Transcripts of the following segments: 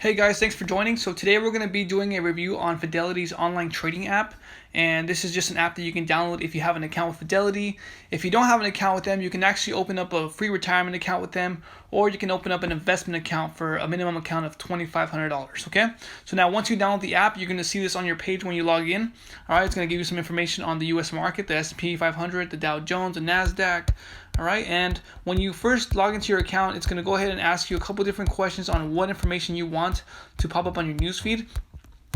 Hey guys, thanks for joining. So today we're going to be doing a review on Fidelity's online trading app. And this is just an app that you can download if you have an account with Fidelity. If you don't have an account with them, you can actually open up a free retirement account with them, or you can open up an investment account for a minimum account of $2,500. Okay. So now once you download the app, you're going to see this on your page when you log in. All right. It's going to give you some information on the U.S. market, the S&P 500, the Dow Jones, the Nasdaq. All right, and when you first log into your account, it's going to go ahead and ask you a couple different questions on what information you want to pop up on your newsfeed.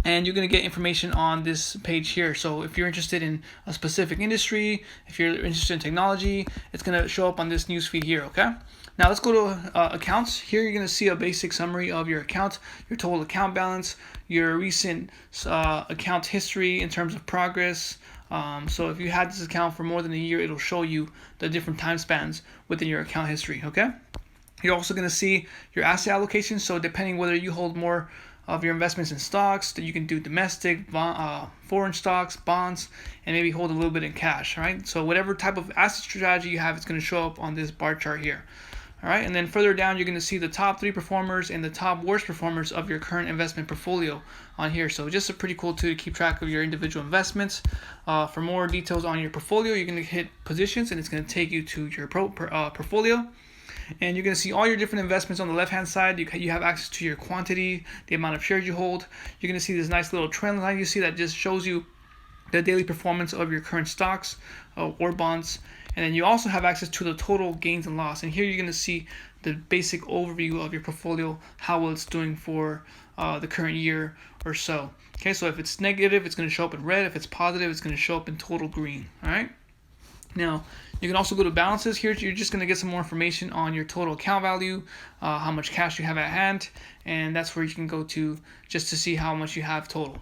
And you're going to get information on this page here. So if you're interested in a specific industry, if you're interested in technology, it's going to show up on this newsfeed here, okay? Now let's go to accounts. Here you're going to see a basic summary of your account, your total account balance, your recent account history in terms of progress. So if you had this account for more than a year, it'll show you the different time spans within your account history, okay? You're also going to see your asset allocation. So depending whether you hold more of your investments in stocks, that you can do domestic, foreign stocks, bonds, and maybe hold a little bit in cash, right? So whatever type of asset strategy you have, it's going to show up on this bar chart here. All right, and then further down, you're going to see the top 3 performers and the top worst performers of your current investment portfolio on here. So just a pretty cool tool to keep track of your individual investments. For more details on your portfolio, you're going to hit positions, and it's going to take you to your portfolio. And you're going to see all your different investments on the left-hand side. You have access to your quantity, the amount of shares you hold. You're going to see this nice little trend line you see that just shows you the daily performance of your current stocks or bonds. And then you also have access to the total gains and loss. And here you're going to see the basic overview of your portfolio, how well it's doing for the current year or so. Okay, so if it's negative, it's going to show up in red. If it's positive, it's going to show up in total green. All right. Now, you can also go to balances. Here, you're just going to get some more information on your total account value, how much cash you have at hand, and that's where you can go to just to see how much you have total.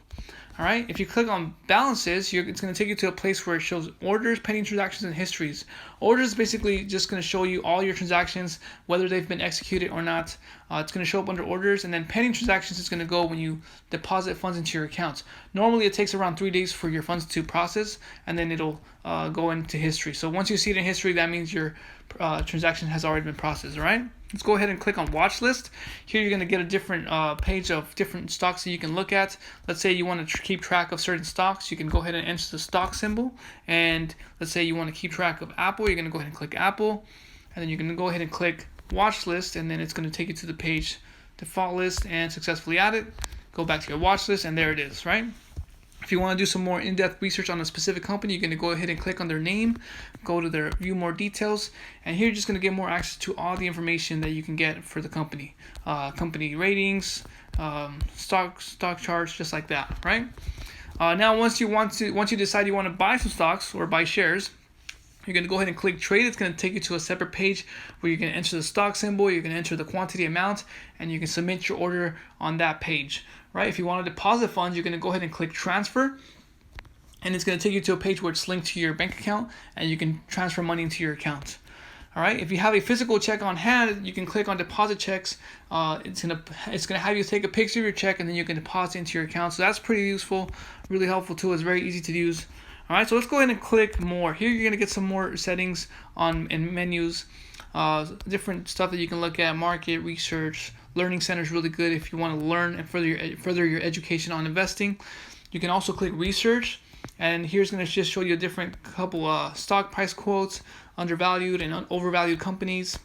All right. If you click on balances, it's going to take you to a place where it shows orders, pending transactions, and histories. Orders is basically just going to show you all your transactions, whether they've been executed or not. It's going to show up under orders, and then pending transactions is going to go when you deposit funds into your accounts. Normally, it takes around 3 days for your funds to process, and then it'll go into history. So once you see it in history, that means your transaction has already been processed. All right. Let's go ahead and click on Watchlist. Here you're going to get a different page of different stocks that you can look at. Let's say you want to keep track of certain stocks. You can go ahead and enter the stock symbol. And let's say you want to keep track of Apple. You're going to go ahead and click Apple. And then you're going to go ahead and click Watchlist. And then it's going to take you to the page Default List and successfully add it. Go back to your watch list, and there it is, right? If you want to do some more in-depth research on a specific company, you're going to go ahead and click on their name, go to their view more details, and here you're just going to get more access to all the information that you can get for the company. Company ratings, stock charts, just like that, right? Now once you decide you want to buy some stocks or buy shares, you're going to go ahead and click trade. It's going to take you to a separate page where you can enter the stock symbol, you can enter the quantity amount, and you can submit your order on that page. Right? If you want to deposit funds, you're going to go ahead and click transfer, and it's going to take you to a page where it's linked to your bank account, and you can transfer money into your account. All right. If you have a physical check on hand, you can click on deposit checks. It's gonna have you take a picture of your check, and then you can deposit into your account. So that's pretty useful, really helpful tool. It's very easy to use. All right. So let's go ahead and click more. Here you're gonna get some more settings and menus, different stuff that you can look at. Market research. Learning Center is really good if you want to learn and further your education on investing. You can also click research, and here's going to just show you a different couple stock price quotes, undervalued and overvalued companies.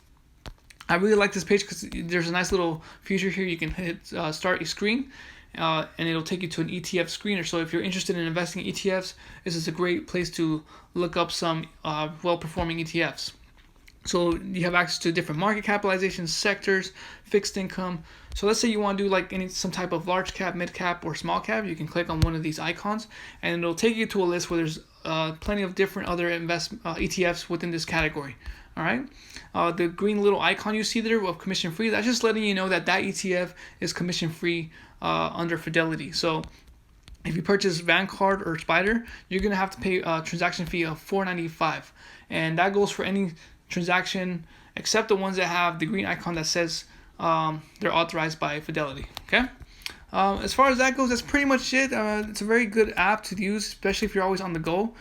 I really like this page because there's a nice little feature here. You can hit start a screen, and it'll take you to an ETF screener. So if you're interested in investing in ETFs, this is a great place to look up some well-performing ETFs. So you have access to different market capitalizations, sectors, fixed income. So let's say you want to do some type of large cap, mid cap, or small cap. You can click on one of these icons, and it'll take you to a list where there's plenty of different other ETFs within this category. All right. The green little icon you see there of commission free, that's just letting you know that ETF is commission free under Fidelity. So if you purchase Vanguard or Spider, you're gonna have to pay a transaction fee of $4.95, and that goes for any transaction except the ones that have the green icon that says they're authorized by Fidelity. Okay. As far as that goes, that's pretty much it. It's a very good app to use, especially if you're always on the go.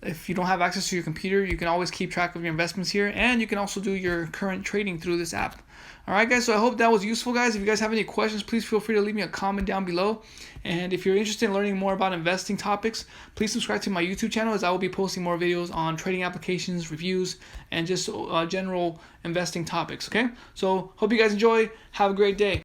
if you don't have access to your computer, you can always keep track of your investments here, and you can also do your current trading through this app. Alright guys, so I hope that was useful, guys. If you guys have any questions, please feel free to leave me a comment down below. And if you're interested in learning more about investing topics, please subscribe to my YouTube channel, as I will be posting more videos on trading applications, reviews, and just general investing topics, okay? So hope you guys enjoy. Have a great day.